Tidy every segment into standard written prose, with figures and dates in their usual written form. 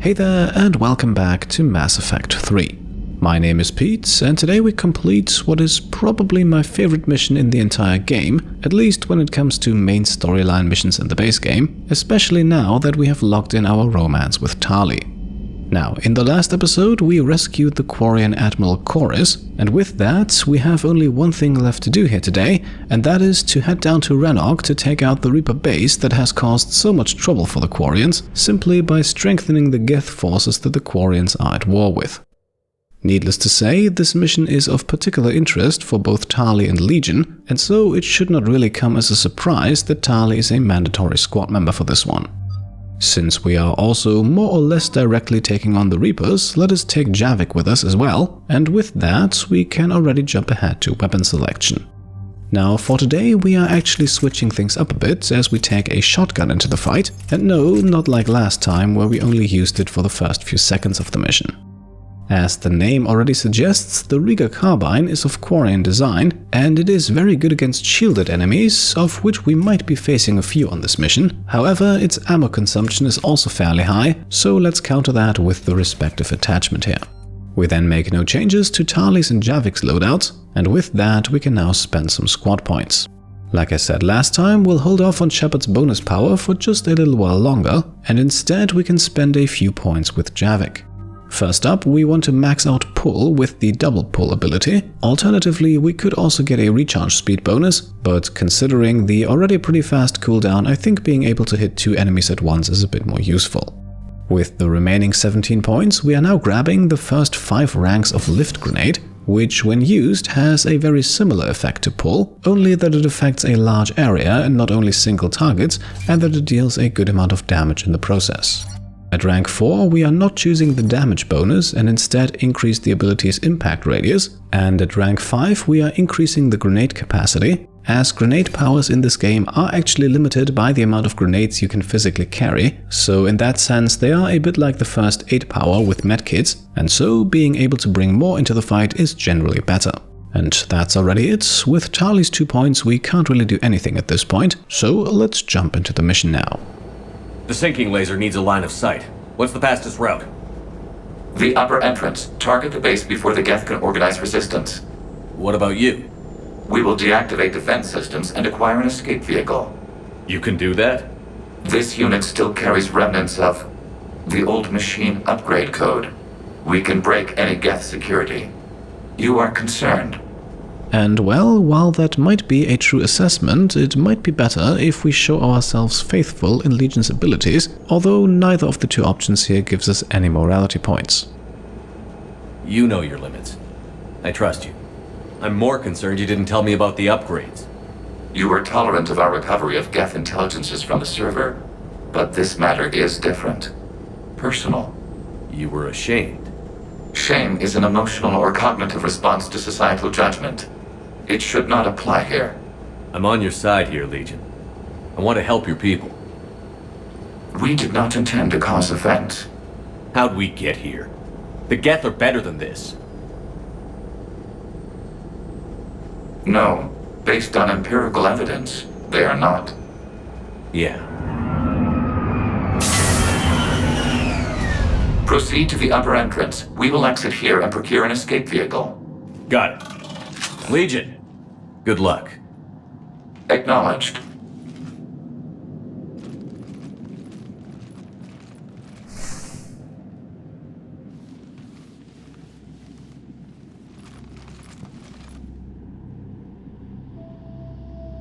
Hey there, and welcome back to Mass Effect 3. My name is Pete, and today we complete what is probably my favorite mission in the entire game, at least when it comes to main storyline missions in the base game, especially now that we have locked in our romance with Tali. Now, in the last episode, we rescued the Quarian Admiral Chorus, and with that, we have only one thing left to do here today, and that is to head down to Rannoch to take out the Reaper base that has caused so much trouble for the Quarians, simply by strengthening the Geth forces that the Quarians are at war with. Needless to say, this mission is of particular interest for both Tali and Legion, and so it should not really come as a surprise that Tali is a mandatory squad member for this one. Since we are also more or less directly taking on the Reapers, let us take Javik with us as well, and with that we can already jump ahead to weapon selection. Now for today we are actually switching things up a bit as we take a shotgun into the fight, and no, not like last time where we only used it for the first few seconds of the mission. As the name already suggests, the Riga carbine is of Quarian design, and it is very good against shielded enemies, of which we might be facing a few on this mission. However, its ammo consumption is also fairly high, so let's counter that with the respective attachment here. We then make no changes to Tali's and Javik's loadouts, and with that we can now spend some squad points. Like I said last time, we'll hold off on Shepard's bonus power for just a little while longer, and instead we can spend a few points with Javik. First up, we want to max out pull with the double pull ability. Alternatively, we could also get a recharge speed bonus, but considering the already pretty fast cooldown, I think being able to hit 2 enemies at once is a bit more useful. With the remaining 17 points, we are now grabbing the first 5 ranks of Lift Grenade, which when used has a very similar effect to pull, only that it affects a large area and not only single targets, and that it deals a good amount of damage in the process. At rank 4, we are not choosing the damage bonus and instead increase the ability's impact radius, and at rank 5 we are increasing the grenade capacity, as grenade powers in this game are actually limited by the amount of grenades you can physically carry, so in that sense they are a bit like the first 8 power with medkits, and so being able to bring more into the fight is generally better. And that's already it. With Tali's 2 points we can't really do anything at this point, so let's jump into the mission now. The sinking laser needs a line of sight. What's the fastest route? The upper entrance. Target the base before the Geth can organize resistance. What about you? We will deactivate defense systems and acquire an escape vehicle. You can do that? This unit still carries remnants of the old machine upgrade code. We can break any Geth security. You are concerned. And well, while that might be a true assessment, it might be better if we show ourselves faithful in Legion's abilities, although neither of the two options here gives us any morality points. You know your limits. I trust you. I'm more concerned you didn't tell me about the upgrades. You were tolerant of our recovery of Geth intelligences from the server, but this matter is different. Personal. You were ashamed. Shame is an emotional or cognitive response to societal judgment. It should not apply here. I'm on your side here, Legion. I want to help your people. We did not intend to cause offense. How'd we get here? The Geth are better than this. No, based on empirical evidence, they are not. Yeah. Proceed to the upper entrance. We will exit here and procure an escape vehicle. Got it. Legion, good luck. Acknowledged.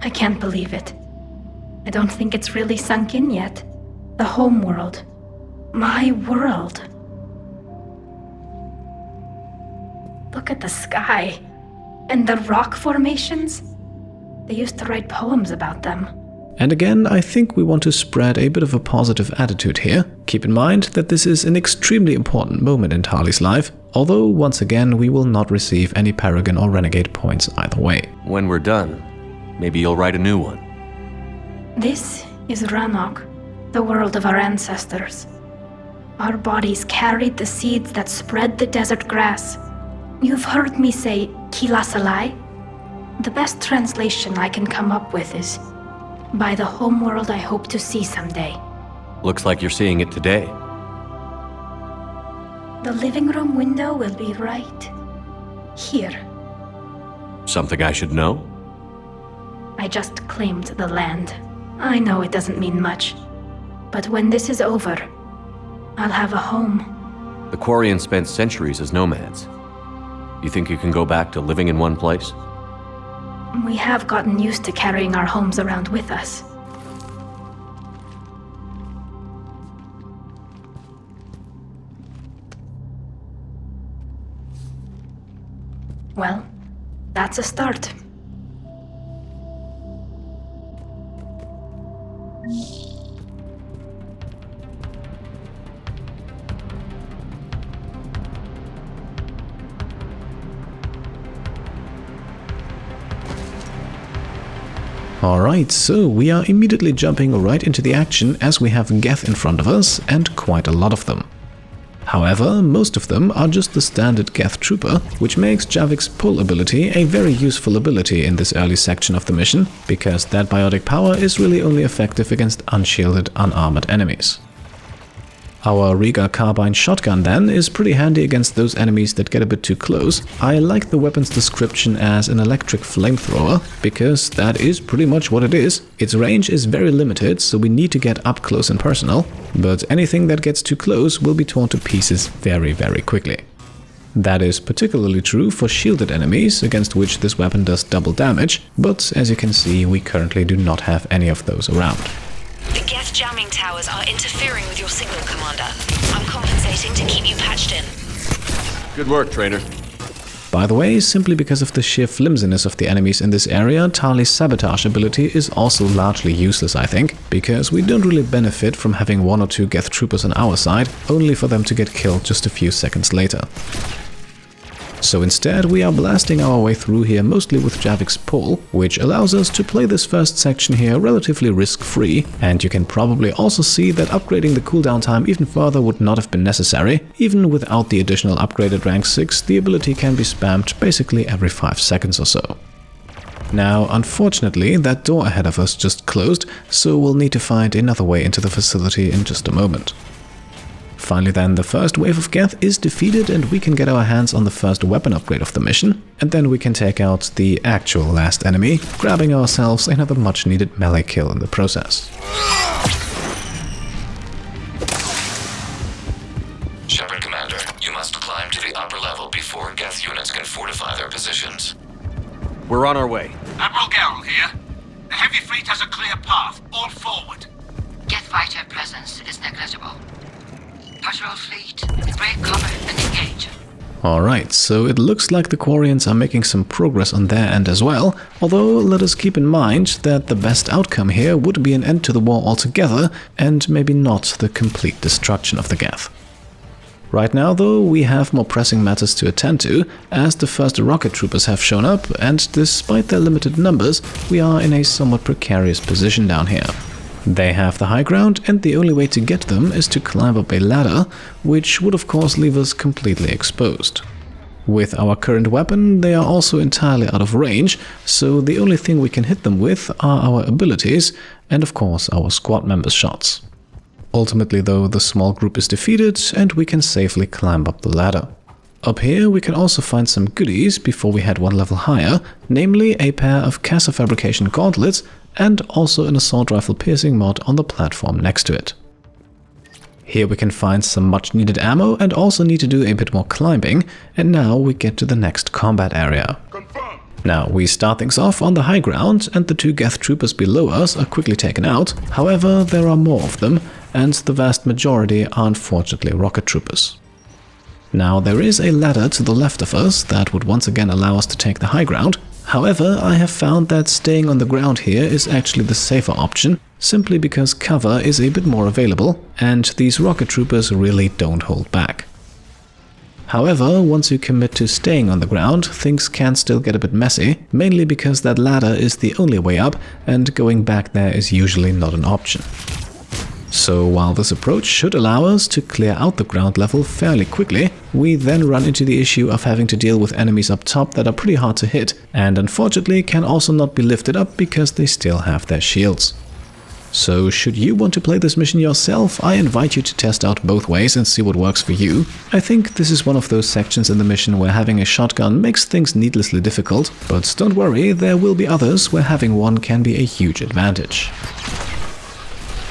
I can't believe it. I don't think it's really sunk in yet. The home world. My world. Look at the sky. And the rock formations. They used to write poems about them. And again, I think we want to spread a bit of a positive attitude here. Keep in mind that this is an extremely important moment in Tali's life, although once again we will not receive any Paragon or Renegade points either way. When we're done, maybe you'll write a new one. This is Rannoch, the world of our ancestors. Our bodies carried the seeds that spread the desert grass. You've heard me say Kilasalai? The best translation I can come up with is, by the homeworld I hope to see someday. Looks like you're seeing it today. The living room window will be right here. Something I should know? I just claimed the land. I know it doesn't mean much, but when this is over, I'll have a home. The Quarians spent centuries as nomads. You think you can go back to living in one place? We have gotten used to carrying our homes around with us. Well, that's a start. Alright, so we are immediately jumping right into the action as we have Geth in front of us, and quite a lot of them. However, most of them are just the standard Geth Trooper, which makes Javik's pull ability a very useful ability in this early section of the mission, because that biotic power is really only effective against unshielded, unarmored enemies. Our Riga carbine shotgun then is pretty handy against those enemies that get a bit too close. I like the weapon's description as an electric flamethrower, because that is pretty much what it is. Its range is very limited, so we need to get up close and personal, but anything that gets too close will be torn to pieces very, very quickly. That is particularly true for shielded enemies, against which this weapon does double damage, but as you can see, we currently do not have any of those around. The Geth jamming towers are interfering with your signal, Commander. I'm compensating to keep you patched in. Good work, Trainer. By the way, simply because of the sheer flimsiness of the enemies in this area, Tali's sabotage ability is also largely useless, I think, because we don't really benefit from having one or two Geth troopers on our side, only for them to get killed just a few seconds later. So instead, we are blasting our way through here mostly with Javik's pull, which allows us to play this first section here relatively risk-free, and you can probably also see that upgrading the cooldown time even further would not have been necessary. Even without the additional upgrade at rank 6, the ability can be spammed basically every 5 seconds or so. Now, unfortunately, that door ahead of us just closed, so we'll need to find another way into the facility in just a moment. Finally then, the first wave of Geth is defeated and we can get our hands on the first weapon upgrade of the mission, and then we can take out the actual last enemy, grabbing ourselves another much needed melee kill in the process. Shepard Commander, you must climb to the upper level before Geth units can fortify their positions. We're on our way. Admiral Garrel here. The heavy fleet has a clear path, all forward. Geth fighter presence is negligible. Patrol fleet, break cover and engage. Alright, so it looks like the Quarians are making some progress on their end as well, although let us keep in mind that the best outcome here would be an end to the war altogether, and maybe not the complete destruction of the Geth. Right now though, we have more pressing matters to attend to, as the first rocket troopers have shown up, and despite their limited numbers, we are in a somewhat precarious position down here. They have the high ground, and the only way to get them is to climb up a ladder, which would of course leave us completely exposed. With our current weapon, they are also entirely out of range, so the only thing we can hit them with are our abilities, and of course our squad members' shots. Ultimately though, the small group is defeated, and we can safely climb up the ladder. Up here we can also find some goodies before we head one level higher, namely a pair of Casa Fabrication gauntlets, and also an assault rifle piercing mod on the platform next to it. Here we can find some much needed ammo and also need to do a bit more climbing, and now we get to the next combat area. Now we start things off on the high ground and the two Geth troopers below us are quickly taken out, however there are more of them, and the vast majority are unfortunately rocket troopers. Now there is a ladder to the left of us that would once again allow us to take the high ground. However, I have found that staying on the ground here is actually the safer option, simply because cover is a bit more available, and these rocket troopers really don't hold back. However, once you commit to staying on the ground, things can still get a bit messy, mainly because that ladder is the only way up, and going back there is usually not an option. So while this approach should allow us to clear out the ground level fairly quickly, we then run into the issue of having to deal with enemies up top that are pretty hard to hit, and unfortunately can also not be lifted up because they still have their shields. So should you want to play this mission yourself, I invite you to test out both ways and see what works for you. I think this is one of those sections in the mission where having a shotgun makes things needlessly difficult, but don't worry, there will be others where having one can be a huge advantage.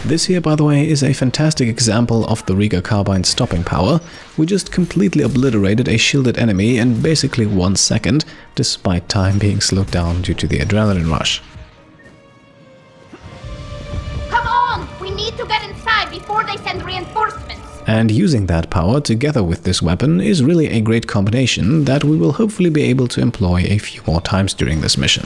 This here, by the way, is a fantastic example of the Rieger Carbine's stopping power. We just completely obliterated a shielded enemy in basically 1 second, despite time being slowed down due to the adrenaline rush. Come on! We need to get inside before they send reinforcements! And using that power together with this weapon is really a great combination that we will hopefully be able to employ a few more times during this mission.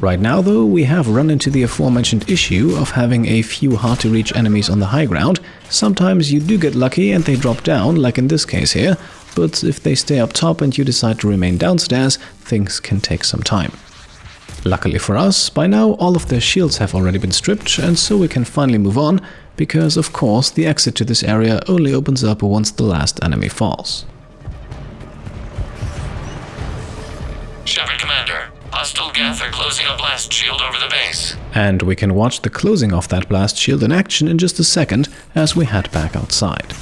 Right now, though, we have run into the aforementioned issue of having a few hard-to-reach enemies on the high ground. Sometimes you do get lucky and they drop down, like in this case here, but if they stay up top and you decide to remain downstairs, things can take some time. Luckily for us, by now all of their shields have already been stripped, and so we can finally move on, because of course the exit to this area only opens up once the last enemy falls. Shepard Commander, hostile Geth are closing a blast shield over the base. And we can watch the closing of that blast shield in action in just a second as we head back outside.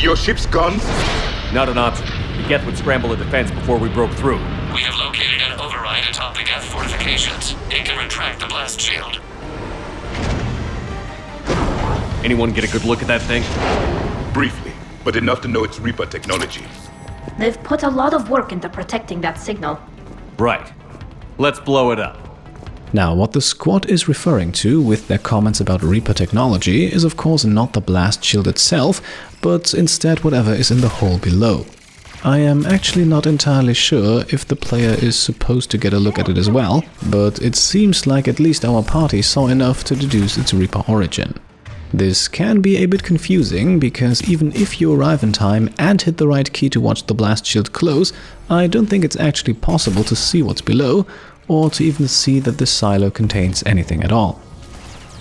Your ship's gone? Not an option. The Geth would scramble a defense before we broke through. We have located an override atop the Geth fortifications. It can retract the blast shield. Anyone get a good look at that thing? Briefly, but enough to know it's Reaper technology. They've put a lot of work into protecting that signal. Right. Let's blow it up. Now, what the squad is referring to with their comments about Reaper technology is of course not the blast shield itself, but instead whatever is in the hole below. I am actually not entirely sure if the player is supposed to get a look at it as well, but it seems like at least our party saw enough to deduce its Reaper origin. This can be a bit confusing, because even if you arrive in time and hit the right key to watch the blast shield close, I don't think it's actually possible to see what's below, or to even see that this silo contains anything at all.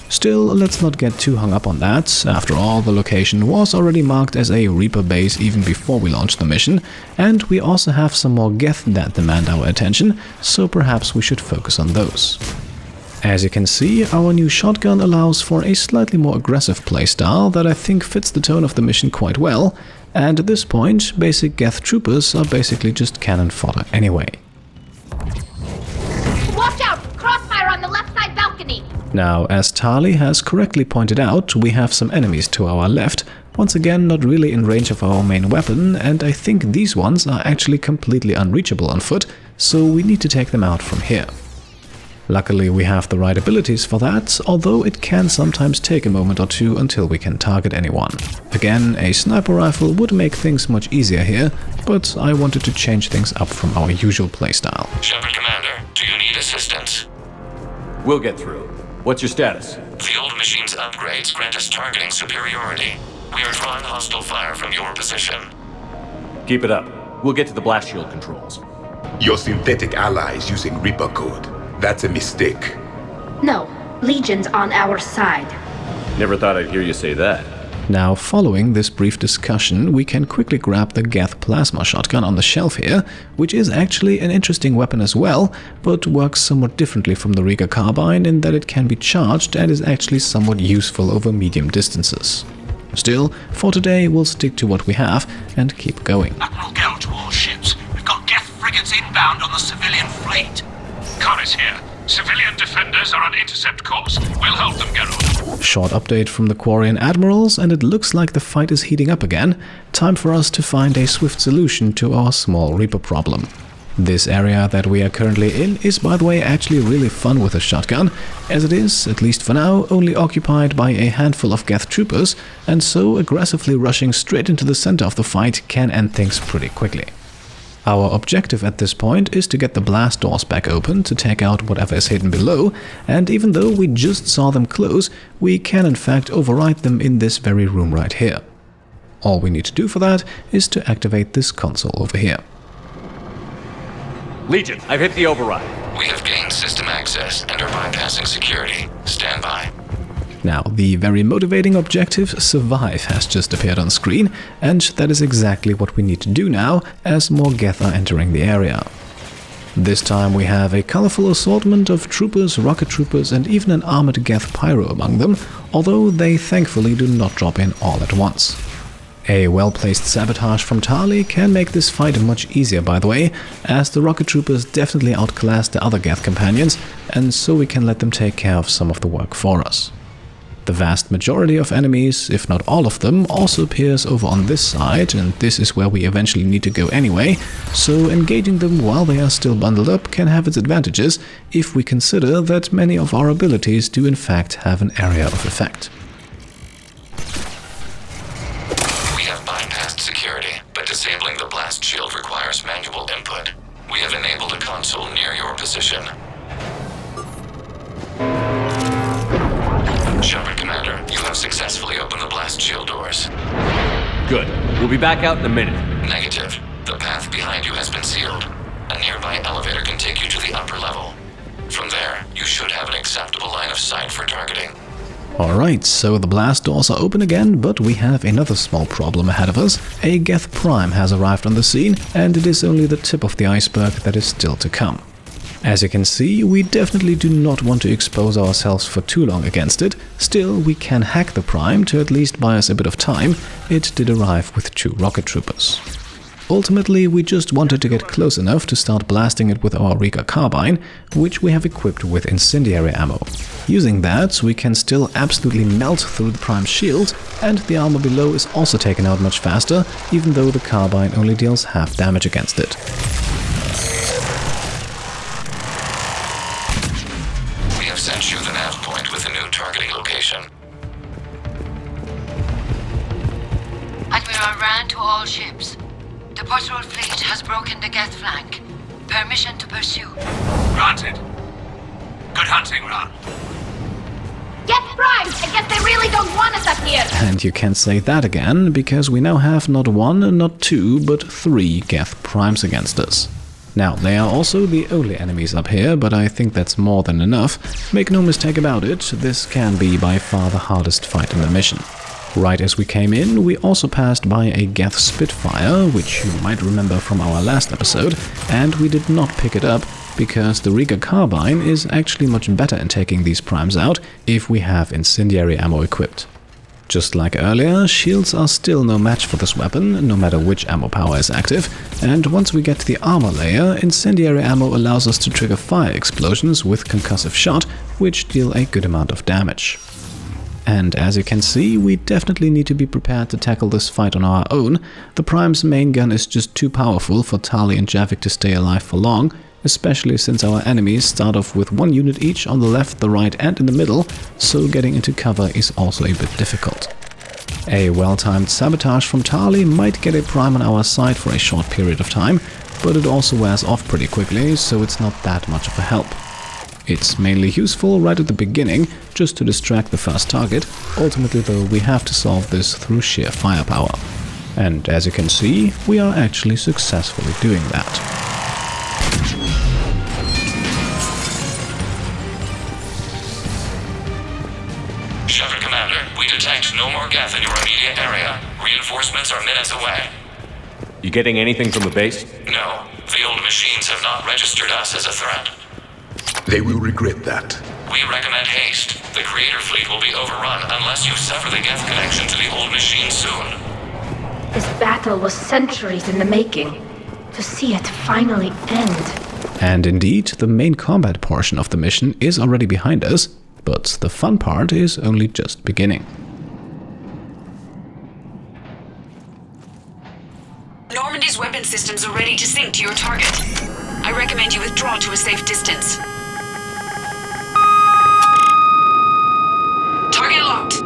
Still, let's not get too hung up on that. After all, the location was already marked as a Reaper base even before we launched the mission, and we also have some more Geth that demand our attention, so perhaps we should focus on those. As you can see, our new shotgun allows for a slightly more aggressive playstyle that I think fits the tone of the mission quite well, and at this point, basic Geth troopers are basically just cannon fodder anyway. Watch out! Crossfire on the left side balcony! Now, as Tali has correctly pointed out, we have some enemies to our left, once again not really in range of our main weapon, and I think these ones are actually completely unreachable on foot, so we need to take them out from here. Luckily, we have the right abilities for that, although it can sometimes take a moment or two until we can target anyone. Again, a sniper rifle would make things much easier here, but I wanted to change things up from our usual playstyle. Shepard Commander, do you need assistance? We'll get through. What's your status? The old machine's upgrades grant us targeting superiority. We are drawing hostile fire from your position. Keep it up. We'll get to the blast shield controls. Your synthetic ally is using Reaper code. That's a mistake. No, Legion's on our side. Never thought I'd hear you say that. Now, following this brief discussion, we can quickly grab the Geth plasma shotgun on the shelf here, which is actually an interesting weapon as well, but works somewhat differently from the Rieger carbine in that it can be charged and is actually somewhat useful over medium distances. Still, for today, we'll stick to what we have and keep going. Admiral Gell to all ships. We've got Geth frigates inbound on the civilian fleet. Khan is here. Civilian defenders are on intercept course. We'll help them, Geralt. Short update from the Quarian admirals, and it looks like the fight is heating up again. Time for us to find a swift solution to our small Reaper problem. This area that we are currently in is, by the way, actually really fun with a shotgun, as it is, at least for now, only occupied by a handful of Geth troopers, and so aggressively rushing straight into the center of the fight can end things pretty quickly. Our objective at this point is to get the blast doors back open to take out whatever is hidden below, and even though we just saw them close, we can in fact override them in this very room right here. All we need to do for that is to activate this console over here. Legion, I've hit the override. We have gained system access and are bypassing security. Stand by. Now, the very motivating objective, Survive, has just appeared on screen, and that is exactly what we need to do now, as more Geth are entering the area. This time we have a colorful assortment of troopers, rocket troopers, and even an armored Geth Pyro among them, although they thankfully do not drop in all at once. A well-placed sabotage from Tali can make this fight much easier, by the way, as the rocket troopers definitely outclass the other Geth companions, and so we can let them take care of some of the work for us. The vast majority of enemies, if not all of them, also appears over on this side, and this is where we eventually need to go anyway, so engaging them while they are still bundled up can have its advantages if we consider that many of our abilities do in fact have an area of effect. We have bypassed security, but disabling the blast shield requires manual input. We have enabled a console near your position. Shepard Commander, you have successfully opened the blast shield doors. Good. We'll be back out in a minute. Negative. The path behind you has been sealed. A nearby elevator can take you to the upper level. From there, you should have an acceptable line of sight for targeting. Alright, so the blast doors are open again, but we have another small problem ahead of us. A Geth Prime has arrived on the scene, and it is only the tip of the iceberg that is still to come. As you can see, we definitely do not want to expose ourselves for too long against it. Still, we can hack the Prime to at least buy us a bit of time. It did arrive with 2 rocket troopers. Ultimately, we just wanted to get close enough to start blasting it with our Rieger carbine, which we have equipped with incendiary ammo. Using that, we can still absolutely melt through the Prime's shield, and the armor below is also taken out much faster, even though the carbine only deals half damage against it. Sent you the nav point with a new targeting location. Admiral Rand to all ships. The patrol fleet has broken the Geth flank. Permission to pursue. Granted. Good hunting, Ran. Get primed! I guess they really don't want us up here! And you can say that again, because we now have not 1, not 2, but 3 Geth Primes against us. Now, they are also the only enemies up here, but I think that's more than enough. Make no mistake about it, this can be by far the hardest fight in the mission. Right as we came in, we also passed by a Geth Spitfire, which you might remember from our last episode, and we did not pick it up, because the Rieger carbine is actually much better in taking these primes out if we have incendiary ammo equipped. Just like earlier, shields are still no match for this weapon, no matter which ammo power is active, and once we get to the armor layer, incendiary ammo allows us to trigger fire explosions with concussive shot, which deal a good amount of damage. And as you can see, we definitely need to be prepared to tackle this fight on our own. The Prime's main gun is just too powerful for Tali and Javik to stay alive for long, especially since our enemies start off with 1 unit each on the left, the right and in the middle, so getting into cover is also a bit difficult. A well-timed sabotage from Tali might get a Prime on our side for a short period of time, but it also wears off pretty quickly, so it's not that much of a help. It's mainly useful right at the beginning, just to distract the first target. Ultimately though, we have to solve this through sheer firepower. And as you can see, we are actually successfully doing that. Shepard Commander, we detect no more Geth in your immediate area. Reinforcements are minutes away. You getting anything from the base? No, the old machines have not registered us as a threat. They will regret that. We recommend haste. The Creator Fleet will be overrun unless you sever the Geth connection to the old machine soon. This battle was centuries in the making. To see it finally end. And indeed, the main combat portion of the mission is already behind us, but the fun part is only just beginning. Normandy's weapon systems are ready to sync to your target. I recommend you withdraw to a safe distance. Target locked.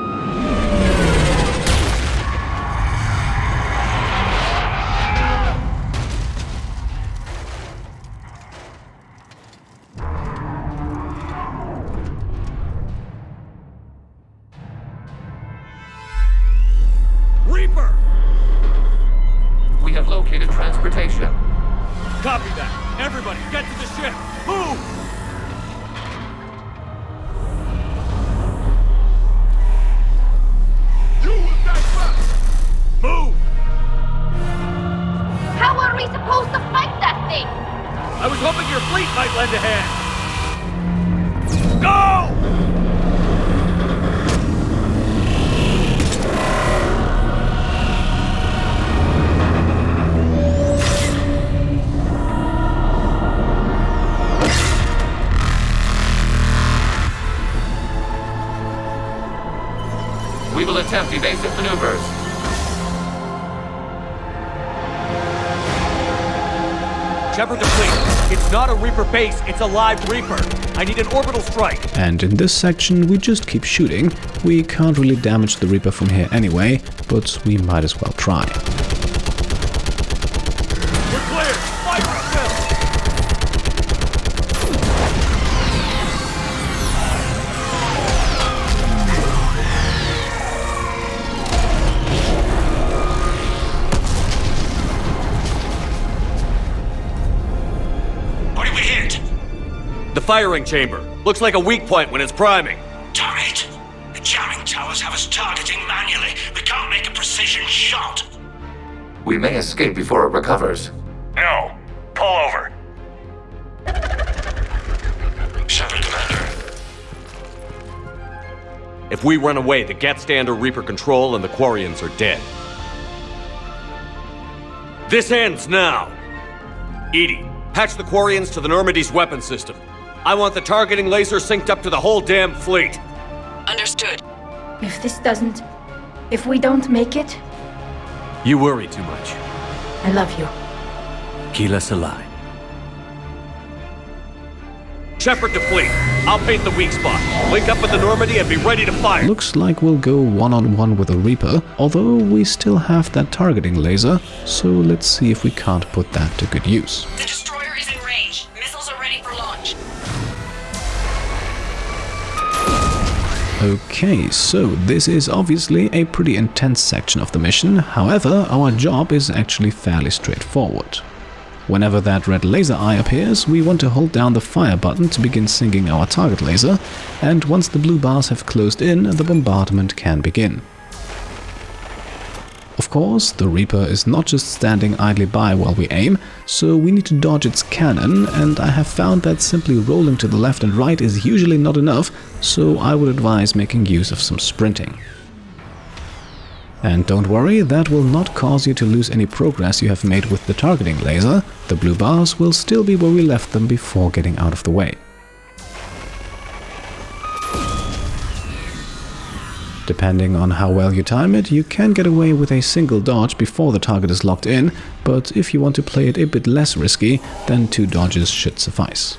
Reaper! We have located transportation. Copy that. Everybody, get to the ship. Move! You will die first! Move! How are we supposed to fight that thing? I was hoping your lend a hand. Go! We will attempt evasive maneuvers. Shepard to fleet. It's not a Reaper base, it's a live Reaper. I need an orbital strike. And in this section, we just keep shooting. We can't really damage the Reaper from here anyway, but we might as well try. We're clear! Fire at will! What did we hit? The firing chamber. Looks like a weak point when it's priming. Damn it! The jamming towers have us targeting manually. We can't make a precision shot. We may escape before it recovers. No. Pull over. Shepard, Commander. If we run away, the Geth stay under Reaper control and the Quarians are dead. This ends now! EDI, patch the Quarians to the Normandy's weapon system. I want the targeting laser synced up to the whole damn fleet. Understood. If we don't make it, You worry too much. I love you. Keela Salai. Shepard to fleet. I'll paint the weak spot. Link up with the Normandy and be ready to fire. Looks like we'll go one-on-one with a Reaper, although we still have that targeting laser, so let's see if we can't put that to good use. The destroyer is in range. Missiles are ready for launch. Okay, so this is obviously a pretty intense section of the mission. However, our job is actually fairly straightforward. Whenever that red laser eye appears, we want to hold down the fire button to begin sinking our target laser, and once the blue bars have closed in, the bombardment can begin. Of course, the Reaper is not just standing idly by while we aim, so we need to dodge its cannon, and I have found that simply rolling to the left and right is usually not enough, so I would advise making use of some sprinting. And don't worry, that will not cause you to lose any progress you have made with the targeting laser. The blue bars will still be where we left them before getting out of the way. Depending on how well you time it, you can get away with a single dodge before the target is locked in, but if you want to play it a bit less risky, then 2 dodges should suffice.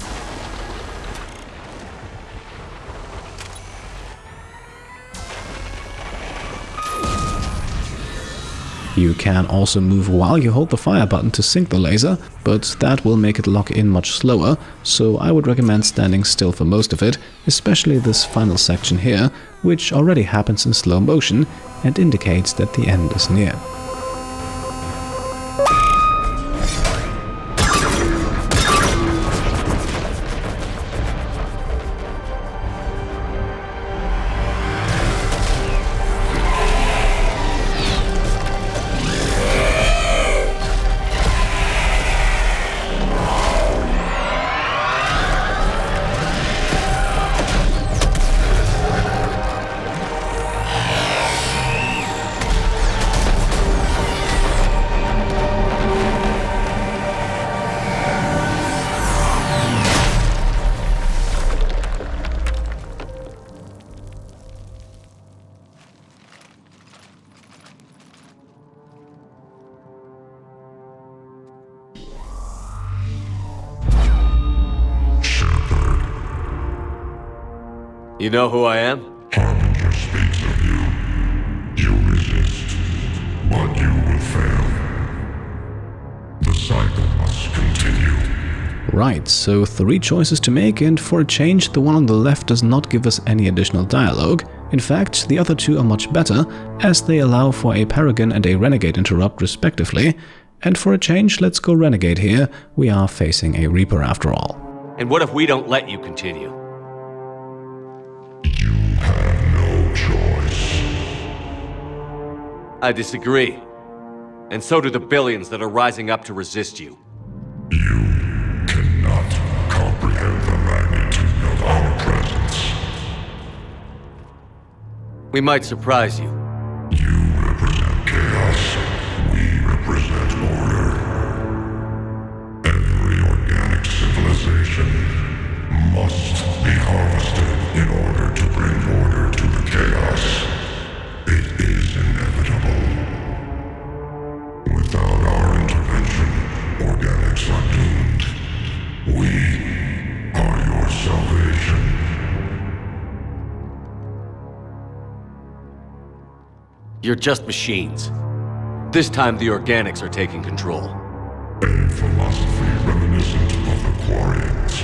You can also move while you hold the fire button to sink the laser, but that will make it lock in much slower, so I would recommend standing still for most of it, especially this final section here, which already happens in slow motion and indicates that the end is near. You know who I am? Harbinger speaks of you. You resist, but you will fail. The cycle must continue. Right, so 3 choices to make, and for a change, the one on the left does not give us any additional dialogue. In fact, the other 2 are much better, as they allow for a Paragon and a Renegade interrupt respectively. And for a change, let's go Renegade here. We are facing a Reaper after all. And what if we don't let you continue? You have no choice. I disagree. And so do the billions that are rising up to resist you. You cannot comprehend. We might surprise you. You represent chaos. We represent order. Every organic civilization must be harvested in order to bring order to the chaos. It is inevitable. Without our intervention, organics are doomed. We are your salvation. You're just machines. This time the organics are taking control. A philosophy reminiscent of the Quarians.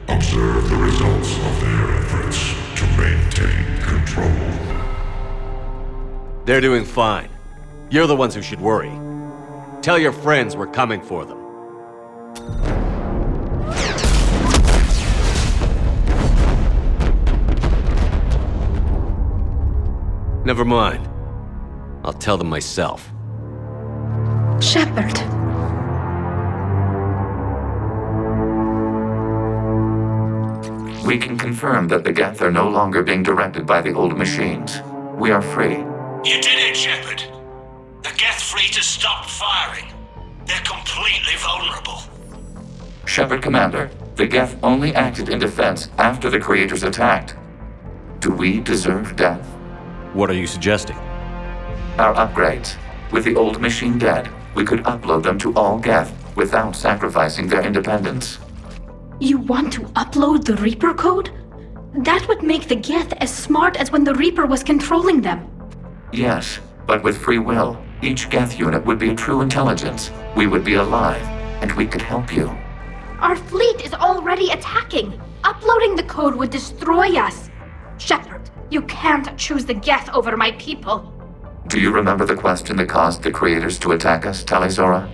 Observe the results of their efforts to maintain control. They're doing fine. You're the ones who should worry. Tell your friends we're coming for them. Never mind. I'll tell them myself. Shepard. We can confirm that the Geth are no longer being directed by the old machines. We are free. You did it, Shepard. The Geth fleet has stopped firing. They're completely vulnerable. Shepard Commander, the Geth only acted in defense after the Creators attacked. Do we deserve death? What are you suggesting? Our upgrades. With the old machine dead, we could upload them to all Geth without sacrificing their independence. You want to upload the Reaper code? That would make the Geth as smart as when the Reaper was controlling them. Yes, but with free will, each Geth unit would be a true intelligence. We would be alive, and we could help you. Our fleet is already attacking. Uploading the code would destroy us. Shepard, you can't choose the Geth over my people. Do you remember the question that caused the Creators to attack us, Tali'Zorah?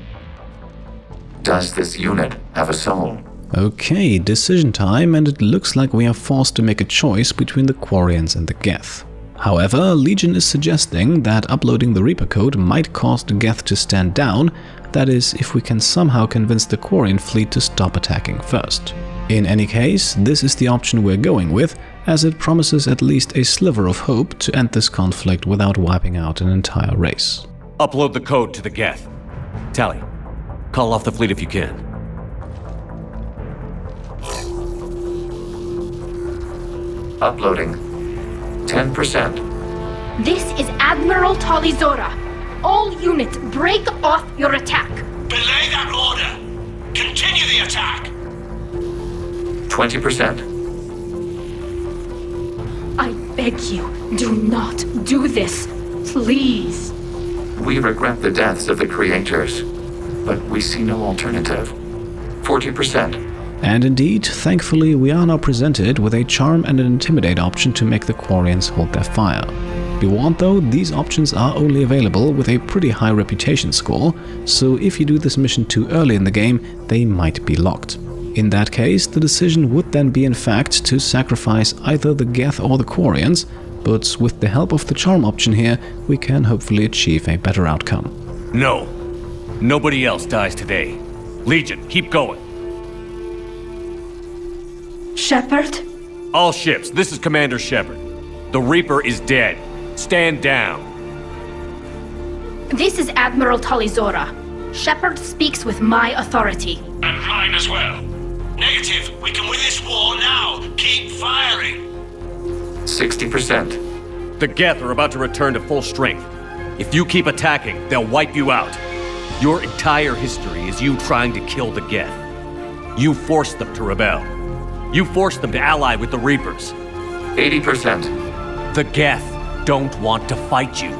Does this unit have a soul? Okay, decision time, and it looks like we are forced to make a choice between the Quarians and the Geth. However, Legion is suggesting that uploading the Reaper code might cause the Geth to stand down, that is, if we can somehow convince the Quarian fleet to stop attacking first. In any case, this is the option we're going with, as it promises at least a sliver of hope to end this conflict without wiping out an entire race. Upload the code to the Geth. Tali, call off the fleet if you can. Uploading. 10%. This is Admiral Tali'Zorah. All units, break off your attack. Belay that order. Continue the attack. 20%. I beg you, do not do this. Please. We regret the deaths of the Creators, but we see no alternative. 40%. And indeed, thankfully, we are now presented with a Charm and an Intimidate option to make the Quarians hold their fire. Be warned though, these options are only available with a pretty high reputation score, so if you do this mission too early in the game, they might be locked. In that case, the decision would then be in fact to sacrifice either the Geth or the Quarians, but with the help of the Charm option here, we can hopefully achieve a better outcome. No. Nobody else dies today. Legion, keep going. Shepard? All ships, this is Commander Shepard. The Reaper is dead. Stand down. This is Admiral Tali'Zorah. Shepard speaks with my authority. And mine as well. Negative. We can win this war now. Keep firing. 60%. The Geth are about to return to full strength. If you keep attacking, they'll wipe you out. Your entire history is you trying to kill the Geth. You forced them to rebel. You forced them to ally with the Reapers. 80%. The Geth don't want to fight you.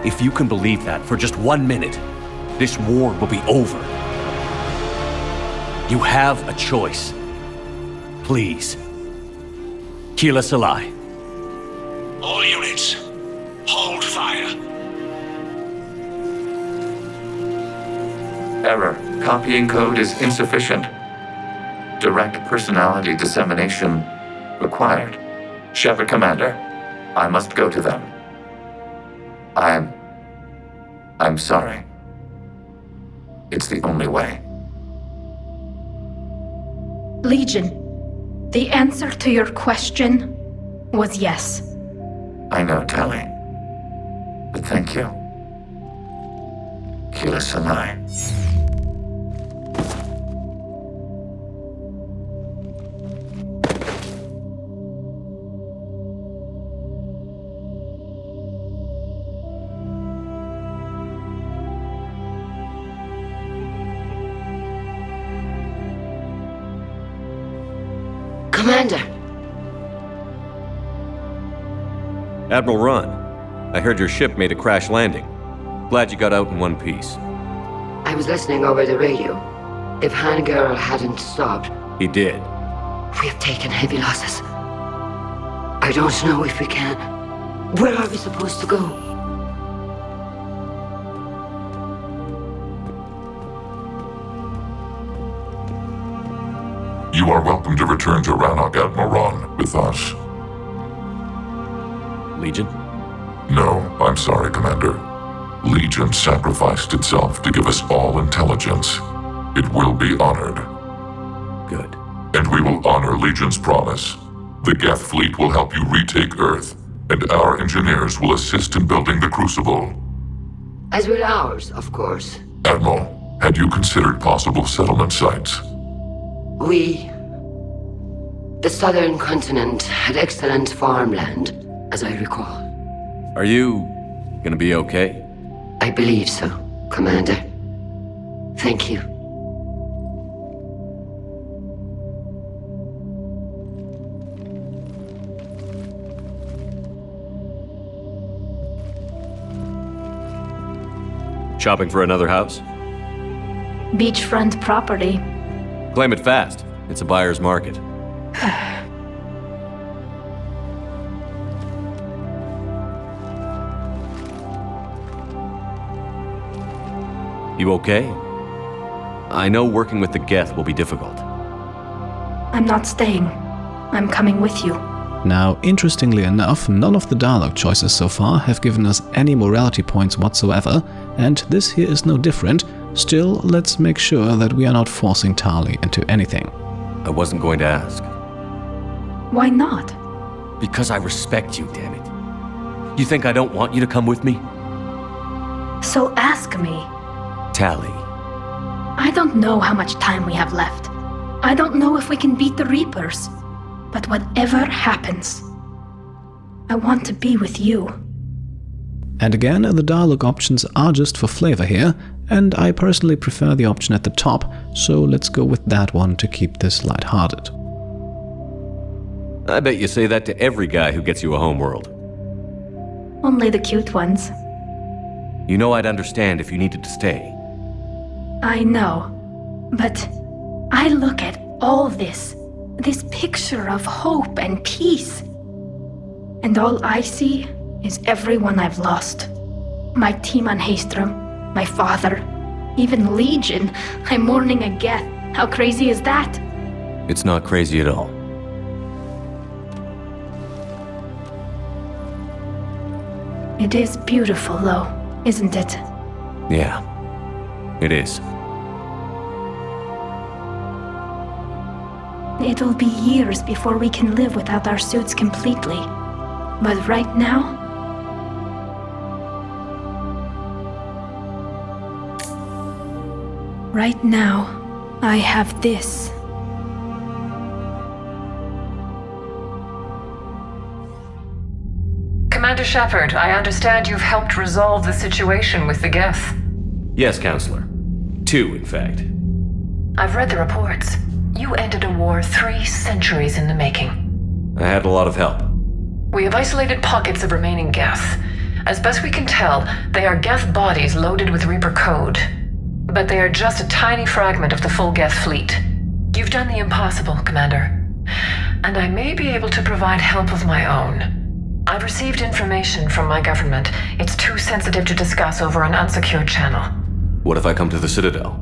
If you can believe that for just 1 minute, this war will be over. You have a choice. Please. Keelah Se'lai. All units, hold fire. Error. Copying code is insufficient. Direct personality dissemination required. Shepard Commander, I must go to them. I'm sorry. It's the only way. Legion, the answer to your question was yes. I know, Tali. But thank you. Kila Sanai. Commander! Admiral Ron, I heard your ship made a crash landing. Glad you got out in one piece. I was listening over the radio. If Hangirl hadn't stopped, He did. we have taken heavy losses. I don't know if we can. Where are we supposed to go? You are welcome to return to Rannoch, Admiral Ron, with us. Legion? No, I'm sorry, Commander. Legion sacrificed itself to give us all intelligence. It will be honored. Good. And we will honor Legion's promise. The Geth fleet will help you retake Earth, and our engineers will assist in building the Crucible. As will ours, of course. Admiral, had you considered possible settlement sites? The southern continent had excellent farmland, as I recall. Are you gonna be okay? I believe so, Commander. Thank you. Shopping for another house? Beachfront property. Claim it fast. It's a buyer's market. You okay? I know working with the Geth will be difficult. I'm not staying. I'm coming with you. Now, interestingly enough, none of the dialogue choices so far have given us any morality points whatsoever, and this here is no different. Still, let's make sure that we are not forcing Tali into anything. I wasn't going to ask. Why not? Because I respect you, damn it. You think I don't want you to come with me? So ask me. Tali. I don't know how much time we have left. I don't know if we can beat the Reapers. But whatever happens, I want to be with you. And again, the dialogue options are just for flavor here, and I personally prefer the option at the top, so let's go with that one to keep this lighthearted. I bet you say that to every guy who gets you a homeworld. Only the cute ones. You know I'd understand if you needed to stay. I know, but I look at all this picture of hope and peace, and all I see is everyone I've lost. My team on Haestrom, my father, even Legion. I'm mourning a Geth. How crazy is that? It's not crazy at all. It is beautiful, though, isn't it? Yeah, it is. It'll be years before we can live without our suits completely. But right now... Right now, I have this. Commander Shepard, I understand you've helped resolve the situation with the Geth. Yes, Counselor. 2, in fact. I've read the reports. You ended a war 3 centuries in the making. I had a lot of help. We have isolated pockets of remaining Geth. As best we can tell, they are Geth bodies loaded with Reaper code. But they are just a tiny fragment of the full Geth fleet. You've done the impossible, Commander. And I may be able to provide help of my own. I've received information from my government. It's too sensitive to discuss over an unsecured channel. What if I come to the Citadel?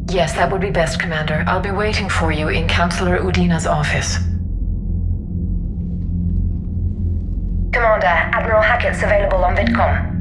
Yes, that would be best, Commander. I'll be waiting for you in Counselor Udina's office. Commander, Admiral Hackett's available on VidCom.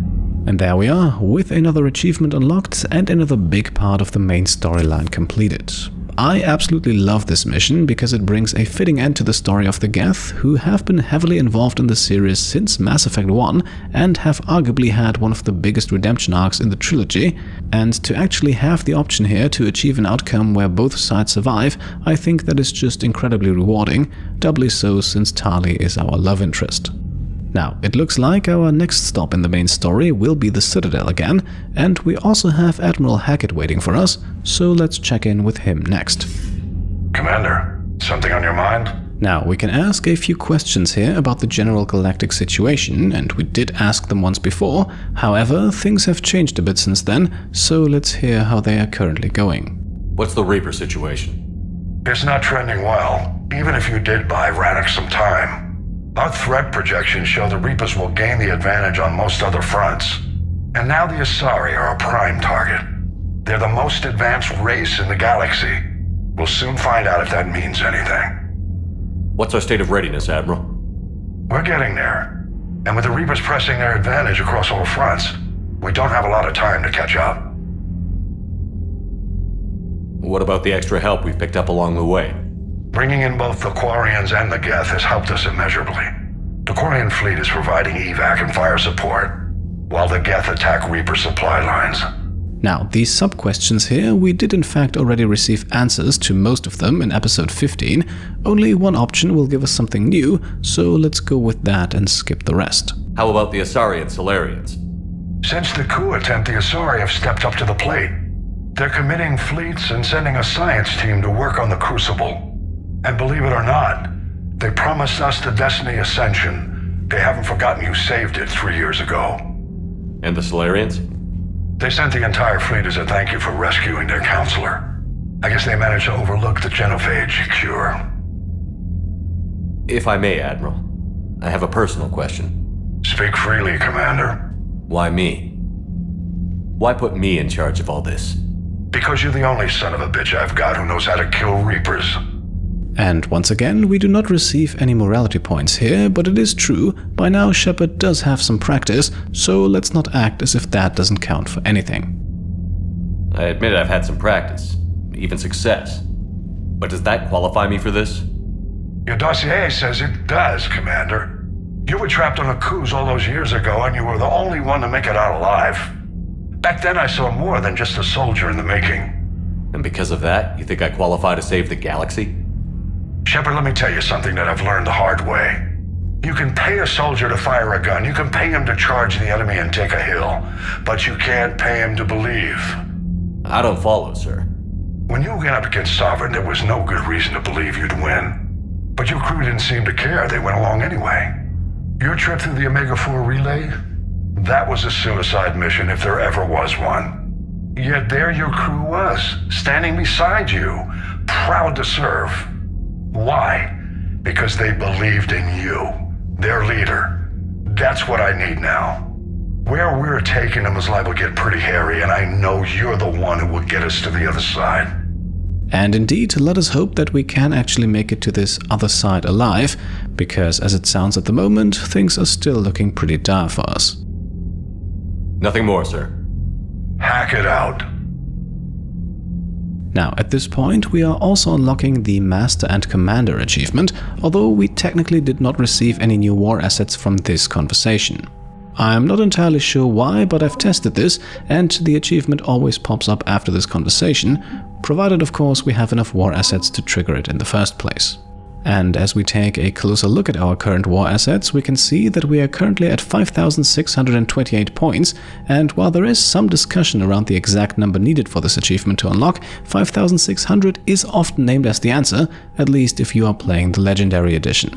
And there we are, with another achievement unlocked and another big part of the main storyline completed. I absolutely love this mission because it brings a fitting end to the story of the Geth, who have been heavily involved in the series since Mass Effect 1 and have arguably had one of the biggest redemption arcs in the trilogy, and to actually have the option here to achieve an outcome where both sides survive, I think that is just incredibly rewarding, doubly so since Tali is our love interest. Now, it looks like our next stop in the main story will be the Citadel again, and we also have Admiral Hackett waiting for us, so let's check in with him next. Commander, something on your mind? Now, we can ask a few questions here about the general galactic situation, and we did ask them once before. However, things have changed a bit since then, so let's hear how they are currently going. What's the Reaper situation? It's not trending well, even if you did buy Rannoch some time. Our threat projections show the Reapers will gain the advantage on most other fronts. And now the Asari are a prime target. They're the most advanced race in the galaxy. We'll soon find out if that means anything. What's our state of readiness, Admiral? We're getting there. And with the Reapers pressing their advantage across all fronts, we don't have a lot of time to catch up. What about the extra help we've picked up along the way? Bringing in both the Quarians and the Geth has helped us immeasurably. The Quarian fleet is providing evac and fire support, while the Geth attack Reaper supply lines. Now, these sub-questions here, we did in fact already receive answers to most of them in episode 15. Only one option will give us something new, so let's go with that and skip the rest. How about the Asari and Salarians? Since the coup attempt, the Asari have stepped up to the plate. They're committing fleets and sending a science team to work on the Crucible. And believe it or not, they promised us the Destiny Ascension. They haven't forgotten you saved it 3 years ago. And the Salarians? They sent the entire fleet as a thank you for rescuing their counselor. I guess they managed to overlook the genophage cure. If I may, Admiral, I have a personal question. Speak freely, Commander. Why me? Why put me in charge of all this? Because you're the only son of a bitch I've got who knows how to kill Reapers. And once again, we do not receive any morality points here, but it is true, by now Shepard does have some practice, so let's not act as if that doesn't count for anything. I admit I've had some practice, even success. But does that qualify me for this? Your dossier says it does, Commander. You were trapped on a Khuz all those years ago, and you were the only one to make it out alive. Back then I saw more than just a soldier in the making. And because of that, you think I qualify to save the galaxy? Shepard, let me tell you something that I've learned the hard way. You can pay a soldier to fire a gun, you can pay him to charge the enemy and take a hill, but you can't pay him to believe. I don't follow, sir. When you went up against Sovereign, there was no good reason to believe you'd win. But your crew didn't seem to care, they went along anyway. Your trip through the Omega-4 relay? That was a suicide mission if there ever was one. Yet there your crew was, standing beside you, proud to serve. Why? Because they believed in you, their leader. That's what I need now. Where we're taking them is liable to get pretty hairy, and I know you're the one who will get us to the other side. And indeed, let us hope that we can actually make it to this other side alive, because as it sounds at the moment, things are still looking pretty dire for us. Nothing more, sir. Hack it out. Now, at this point, we are also unlocking the Master and Commander achievement, although we technically did not receive any new war assets from this conversation. I'm not entirely sure why, but I've tested this, and the achievement always pops up after this conversation, provided of course we have enough war assets to trigger it in the first place. And as we take a closer look at our current war assets, we can see that we are currently at 5,628 points, and while there is some discussion around the exact number needed for this achievement to unlock, 5,600 is often named as the answer, at least if you are playing the Legendary Edition.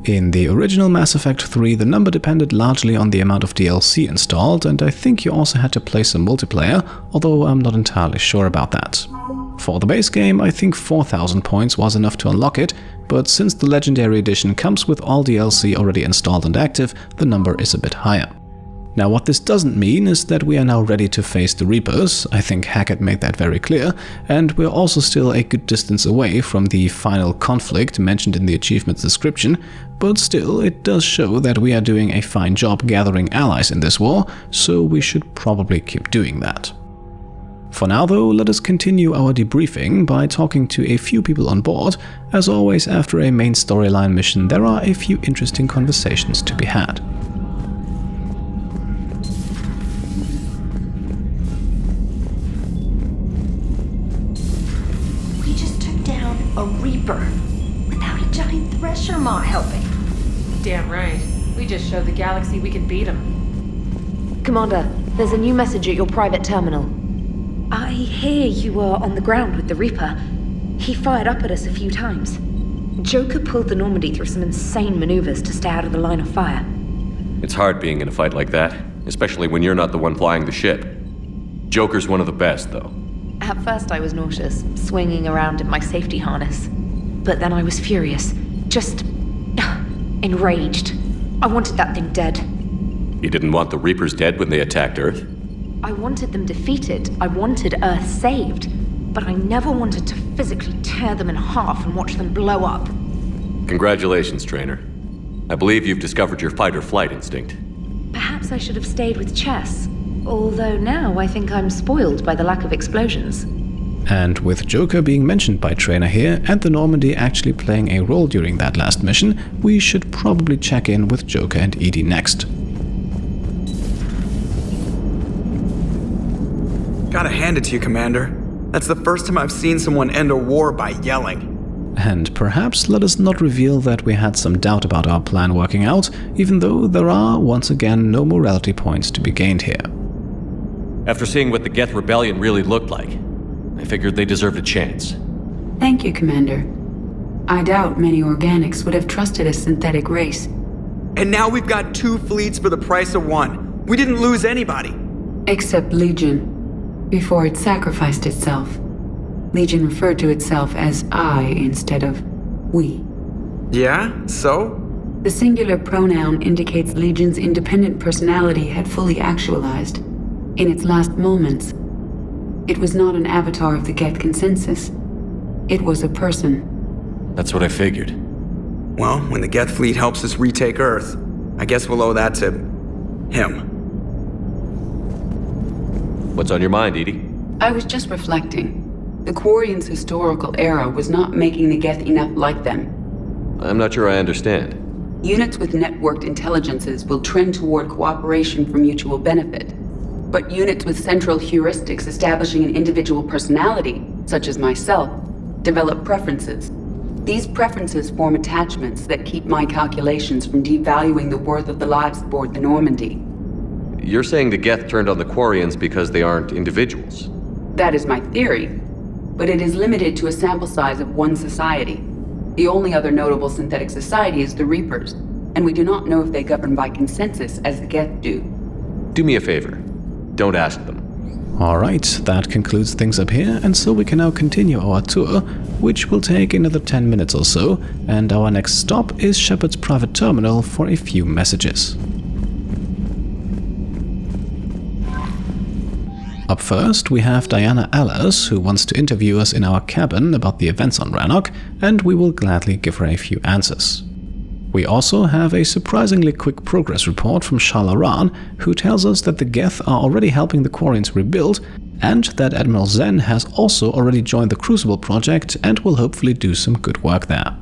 In the original Mass Effect 3, the number depended largely on the amount of DLC installed, and I think you also had to play some multiplayer, although I'm not entirely sure about that. For the base game, I think 4,000 points was enough to unlock it, but since the Legendary Edition comes with all DLC already installed and active, the number is a bit higher. Now, what this doesn't mean is that we are now ready to face the Reapers. I think Hackett made that very clear, and we're also still a good distance away from the final conflict mentioned in the achievement's description, but still, it does show that we are doing a fine job gathering allies in this war, so we should probably keep doing that. For now though, let us continue our debriefing by talking to a few people on board. As always, after a main storyline mission, there are a few interesting conversations to be had. We just took down a Reaper without a giant Thresher Maw helping. Damn right. We just showed the galaxy we can beat him. Commander, there's a new message at your private terminal. I hear you were on the ground with the Reaper. He fired up at us a few times. Joker pulled the Normandy through some insane maneuvers to stay out of the line of fire. It's hard being in a fight like that, especially when you're not the one flying the ship. Joker's one of the best, though. At first I was nauseous, swinging around in my safety harness. But then I was furious. Just enraged. I wanted that thing dead. You didn't want the Reapers dead when they attacked Earth? I wanted them defeated. I wanted Earth saved. But I never wanted to physically tear them in half and watch them blow up. Congratulations, Trainer. I believe you've discovered your fight-or-flight instinct. Perhaps I should have stayed with chess. Although now I think I'm spoiled by the lack of explosions. And with Joker being mentioned by Trainer here, and the Normandy actually playing a role during that last mission, we should probably check in with Joker and EDI next. Gotta hand it to you, Commander. That's the first time I've seen someone end a war by yelling. And perhaps let us not reveal that we had some doubt about our plan working out, even though there are, once again, no morality points to be gained here. After seeing what the Geth Rebellion really looked like, I figured they deserved a chance. Thank you, Commander. I doubt many organics would have trusted a synthetic race. And now we've got 2 fleets for the price of 1. We didn't lose anybody. Except Legion. Before it sacrificed itself. Legion referred to itself as I instead of we. Yeah? So? The singular pronoun indicates Legion's independent personality had fully actualized. In its last moments, it was not an avatar of the Geth consensus. It was a person. That's what I figured. Well, when the Geth fleet helps us retake Earth, I guess we'll owe that to him. What's on your mind, EDI? I was just reflecting. The Quarians' historical era was not making the Geth enough like them. I'm not sure I understand. Units with networked intelligences will trend toward cooperation for mutual benefit. But units with central heuristics establishing an individual personality, such as myself, develop preferences. These preferences form attachments that keep my calculations from devaluing the worth of the lives aboard the Normandy. You're saying the Geth turned on the Quarians because they aren't individuals? That is my theory, but it is limited to a sample size of one society. The only other notable synthetic society is the Reapers, and we do not know if they govern by consensus as the Geth do. Do me a favor. Don't ask them. Alright, that concludes things up here, and so we can now continue our tour, which will take another 10 minutes or so, and our next stop is Shepard's private terminal for a few messages. Up first, we have Diana Allers, who wants to interview us in our cabin about the events on Rannoch, and we will gladly give her a few answers. We also have a surprisingly quick progress report from Shala Raan, who tells us that the Geth are already helping the Quarians rebuild, and that Admiral Zen has also already joined the Crucible project and will hopefully do some good work there.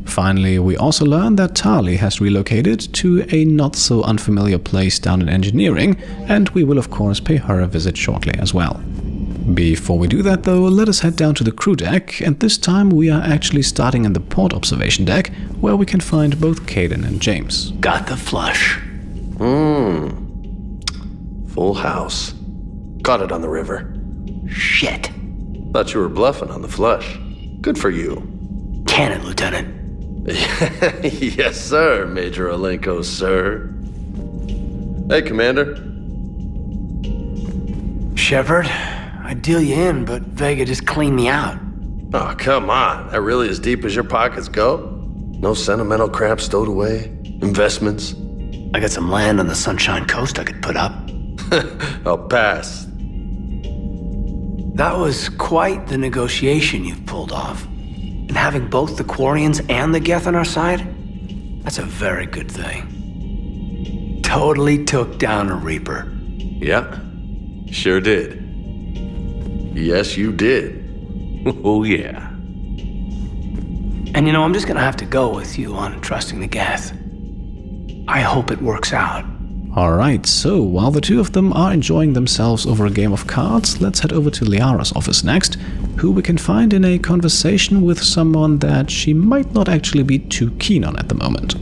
Finally, we also learn that Tali has relocated to a not-so-unfamiliar place down in engineering, and we will of course pay her a visit shortly as well. Before we do that though, let us head down to the crew deck, and this time we are actually starting in the port observation deck, where we can find both Kaidan and James. Got the flush. Full house. Caught it on the river. Shit. Thought you were bluffing on the flush. Good for you. Cannon, Lieutenant. Yes, sir, Major Alenko, sir. Hey, Commander. Shepard, I'd deal you in, but Vega just cleaned me out. Oh, come on. That really as deep as your pockets go? No sentimental crap stowed away? Investments? I got some land on the Sunshine Coast I could put up. I'll pass. That was quite the negotiation you've pulled off. And having both the Quarians and the Geth on our side, that's a very good thing. Totally took down a Reaper. Yeah, sure did. Yes, you did. Oh, yeah. And you know, I'm just gonna have to go with you on trusting the Geth. I hope it works out. Alright, so while the two of them are enjoying themselves over a game of cards, let's head over to Liara's office next, who we can find in a conversation with someone that she might not actually be too keen on at the moment.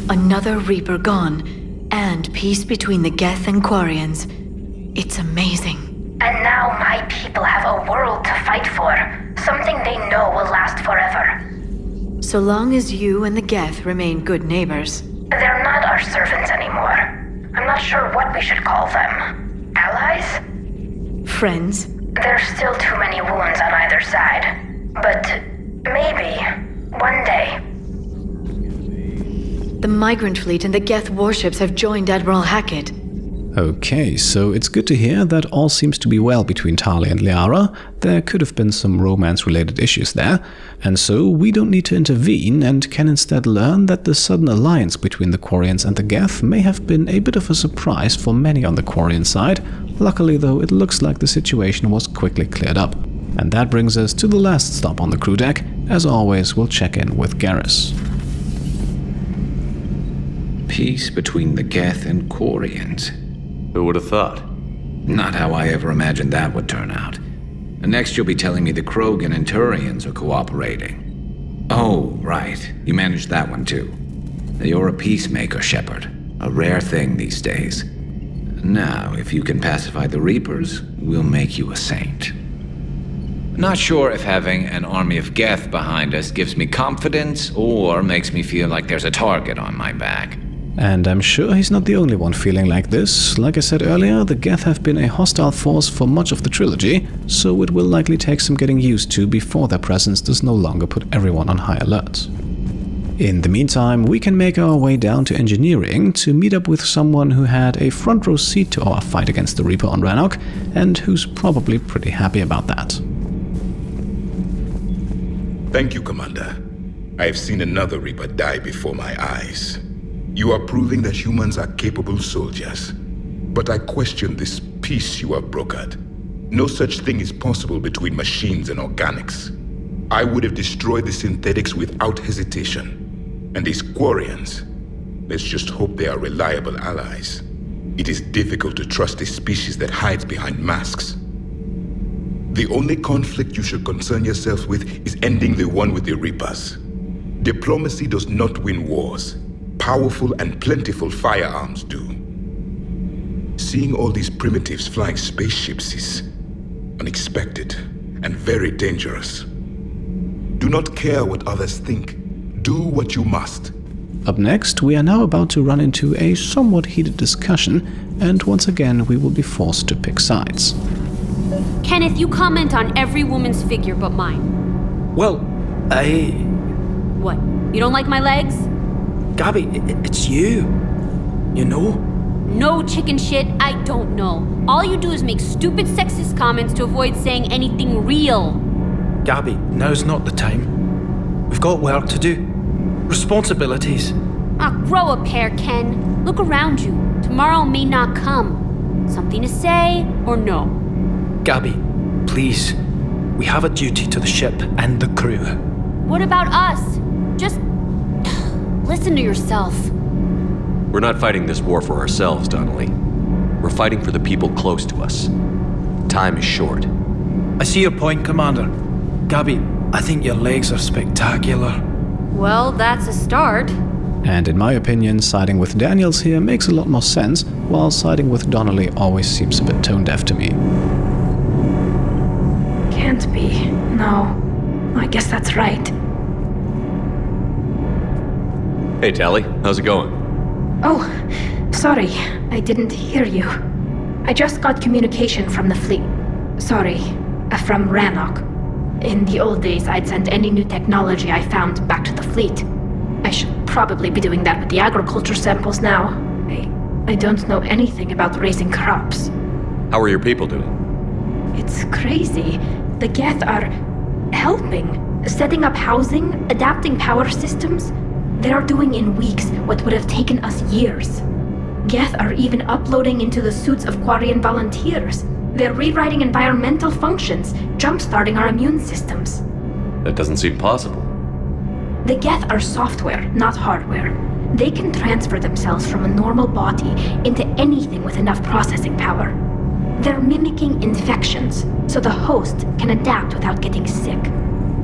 Another Reaper gone, and peace between the Geth and Quarians. It's amazing. And now my people have a world to fight for. Something they know will last forever. So long as you and the Geth remain good neighbors. They're not our servants anymore. I'm not sure what we should call them. Allies? Friends? There's still too many wounds on either side. But maybe, one day. The Migrant Fleet and the Geth warships have joined Admiral Hackett. Okay, so it's good to hear that all seems to be well between Tali and Liara. There could have been some romance-related issues there, and so we don't need to intervene and can instead learn that the sudden alliance between the Quarians and the Geth may have been a bit of a surprise for many on the Quarian side. Luckily though, it looks like the situation was quickly cleared up. And that brings us to the last stop on the crew deck. As always, we'll check in with Garrus. Peace between the Geth and Quarians. Who would have thought? Not how I ever imagined that would turn out. And next you'll be telling me the Krogan and Turians are cooperating. Oh, right. You managed that one too. You're a peacemaker, Shepard. A rare thing these days. Now, if you can pacify the Reapers, we'll make you a saint. Not sure if having an army of Geth behind us gives me confidence or makes me feel like there's a target on my back. And I'm sure he's not the only one feeling like this. Like I said earlier, the Geth have been a hostile force for much of the trilogy, so it will likely take some getting used to before their presence does no longer put everyone on high alert. In the meantime, we can make our way down to engineering to meet up with someone who had a front row seat to our fight against the Reaper on Rannoch, and who's probably pretty happy about that. Thank you, Commander. I have seen another Reaper die before my eyes. You are proving that humans are capable soldiers. But I question this peace you have brokered. No such thing is possible between machines and organics. I would have destroyed the synthetics without hesitation. And these Quarians, let's just hope they are reliable allies. It is difficult to trust a species that hides behind masks. The only conflict you should concern yourself with is ending the one with the Reapers. Diplomacy does not win wars. Powerful and plentiful firearms do. Seeing all these primitives flying spaceships is unexpected and very dangerous. Do not care what others think. Do what you must. Up next, we are now about to run into a somewhat heated discussion, and once again we will be forced to pick sides. Kenneth, you comment on every woman's figure but mine. Well, What? You don't like my legs? Gabby, it's you. You know? No chicken shit, I don't know. All you do is make stupid sexist comments to avoid saying anything real. Gabby, now's not the time. We've got work to do. Responsibilities. Grow a pair, Ken. Look around you. Tomorrow may not come. Something to say or no? Gabby, please. We have a duty to the ship and the crew. What about us? Just listen to yourself. We're not fighting this war for ourselves, Donnelly. We're fighting for the people close to us. Time is short. I see your point, Commander. Gabby, I think your legs are spectacular. Well, that's a start. And in my opinion, siding with Daniels here makes a lot more sense, while siding with Donnelly always seems a bit tone-deaf to me. Can't be. No. I guess that's right. Hey, Tali. How's it going? Oh, sorry. I didn't hear you. I just got communication from the fleet. Sorry, from Rannoch. In the old days, I'd send any new technology I found back to the fleet. I should probably be doing that with the agriculture samples now. I don't know anything about raising crops. How are your people doing? It's crazy. The Geth are helping, setting up housing, adapting power systems. They are doing in weeks what would have taken us years. Geth are even uploading into the suits of Quarian volunteers. They're rewriting environmental functions, jump-starting our immune systems. That doesn't seem possible. The Geth are software, not hardware. They can transfer themselves from a normal body into anything with enough processing power. They're mimicking infections, so the host can adapt without getting sick.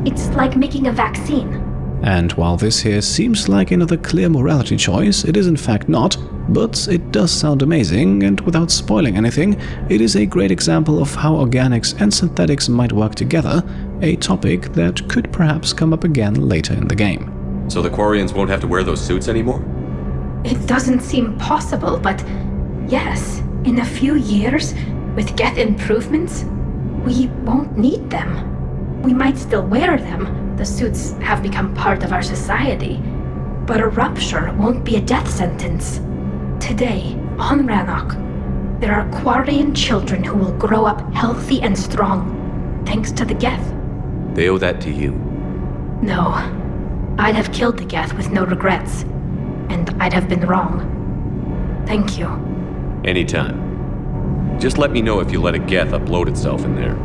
It's like making a vaccine. And while this here seems like another clear morality choice, it is in fact not, but it does sound amazing, and without spoiling anything, it is a great example of how organics and synthetics might work together, a topic that could perhaps come up again later in the game. So the Quarians won't have to wear those suits anymore? It doesn't seem possible, but yes, in a few years, with Geth improvements, we won't need them. We might still wear them. The suits have become part of our society. But a rupture won't be a death sentence. Today, on Rannoch, there are Quarian children who will grow up healthy and strong, thanks to the Geth. They owe that to you. No. I'd have killed the Geth with no regrets. And I'd have been wrong. Thank you. Anytime. Just let me know if you let a Geth upload itself in there.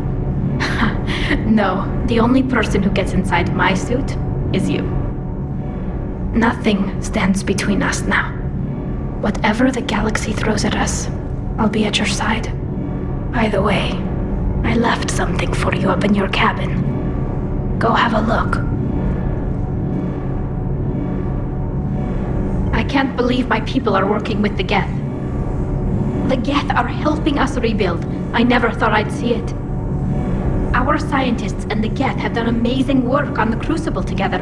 No, the only person who gets inside my suit is you. Nothing stands between us now. Whatever the galaxy throws at us, I'll be at your side. By the way, I left something for you up in your cabin. Go have a look. I can't believe my people are working with the Geth. The Geth are helping us rebuild. I never thought I'd see it. Our scientists and the Geth have done amazing work on the Crucible together.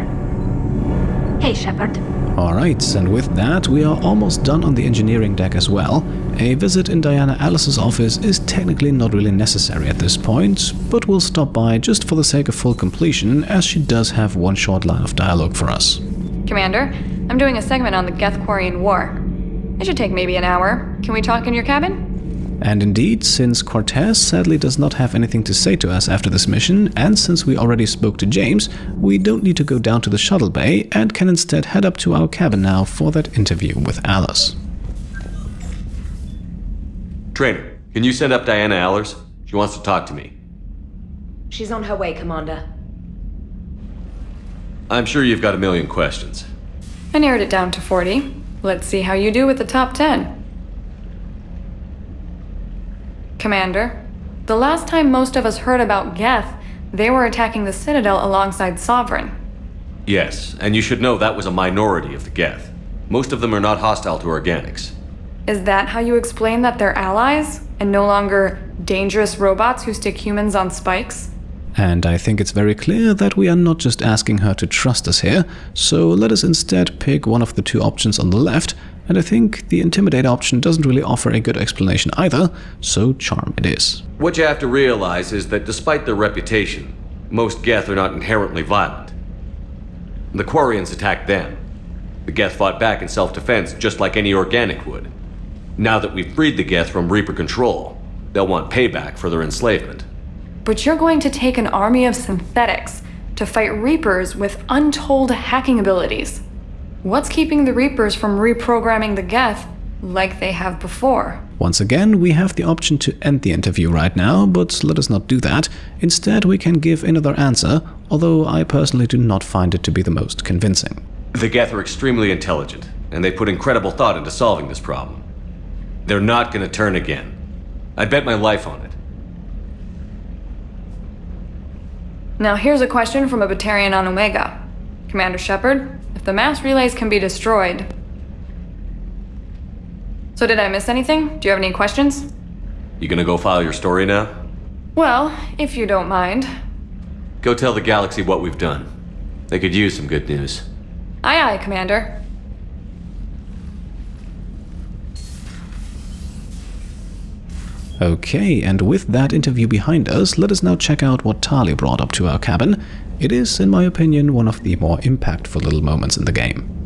Hey, Shepard. Alright, and with that, we are almost done on the engineering deck as well. A visit in Diana Alice's office is technically not really necessary at this point, but we'll stop by just for the sake of full completion, as she does have one short line of dialogue for us. Commander, I'm doing a segment on the Geth-Quarian War. It should take maybe an hour. Can we talk in your cabin? And indeed, since Cortez sadly does not have anything to say to us after this mission, and since we already spoke to James, we don't need to go down to the shuttle bay and can instead head up to our cabin now for that interview with Alice. Trainer, can you send up Diana Allers? She wants to talk to me. She's on her way, Commander. I'm sure you've got a million questions. I narrowed it down to 40. Let's see how you do with the top 10. Commander, the last time most of us heard about Geth, they were attacking the Citadel alongside Sovereign. Yes, and you should know that was a minority of the Geth. Most of them are not hostile to organics. Is that how you explain that they're allies, and no longer dangerous robots who stick humans on spikes? And I think it's very clear that we are not just asking her to trust us here, so let us instead pick one of the two options on the left, and I think the Intimidate option doesn't really offer a good explanation either, so Charm it is. What you have to realize is that despite their reputation, most Geth are not inherently violent. The Quarians attacked them. The Geth fought back in self-defense just like any organic would. Now that we've freed the Geth from Reaper control, they'll want payback for their enslavement. But you're going to take an army of synthetics to fight Reapers with untold hacking abilities. What's keeping the Reapers from reprogramming the Geth like they have before? Once again, we have the option to end the interview right now, but let us not do that. Instead, we can give another answer, although I personally do not find it to be the most convincing. The Geth are extremely intelligent, and they put incredible thought into solving this problem. They're not going to turn again. I bet my life on it. Now here's a question from a Batarian on Omega. Commander Shepard, if the mass relays can be destroyed... So did I miss anything? Do you have any questions? You gonna go file your story now? Well, if you don't mind. Go tell the galaxy what we've done. They could use some good news. Aye aye, Commander. Okay, and with that interview behind us, let us now check out what Tali brought up to our cabin. It is, in my opinion, one of the more impactful little moments in the game.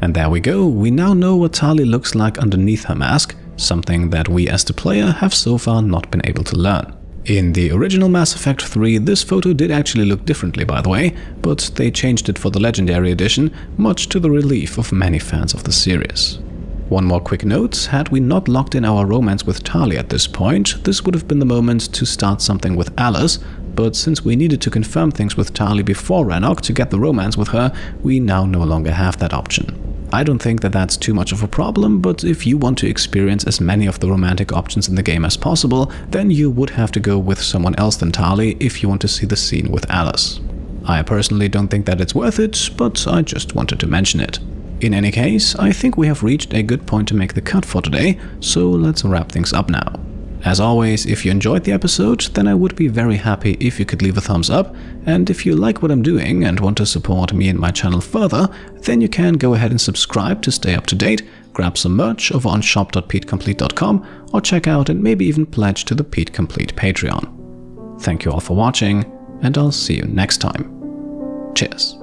And there we go, we now know what Tali looks like underneath her mask, something that we as the player have so far not been able to learn. In the original Mass Effect 3, this photo did actually look differently, by the way, but they changed it for the Legendary Edition, much to the relief of many fans of the series. One more quick note, had we not locked in our romance with Tali at this point, this would have been the moment to start something with Alice, but since we needed to confirm things with Tali before Rannoch to get the romance with her, we now no longer have that option. I don't think that that's too much of a problem, but if you want to experience as many of the romantic options in the game as possible, then you would have to go with someone else than Tali if you want to see the scene with Alice. I personally don't think that it's worth it, but I just wanted to mention it. In any case, I think we have reached a good point to make the cut for today, so let's wrap things up now. As always, if you enjoyed the episode, then I would be very happy if you could leave a thumbs up, and if you like what I'm doing and want to support me and my channel further, then you can go ahead and subscribe to stay up to date, grab some merch over on shop.petecomplete.com, or check out and maybe even pledge to the Pete Complete Patreon. Thank you all for watching, and I'll see you next time. Cheers.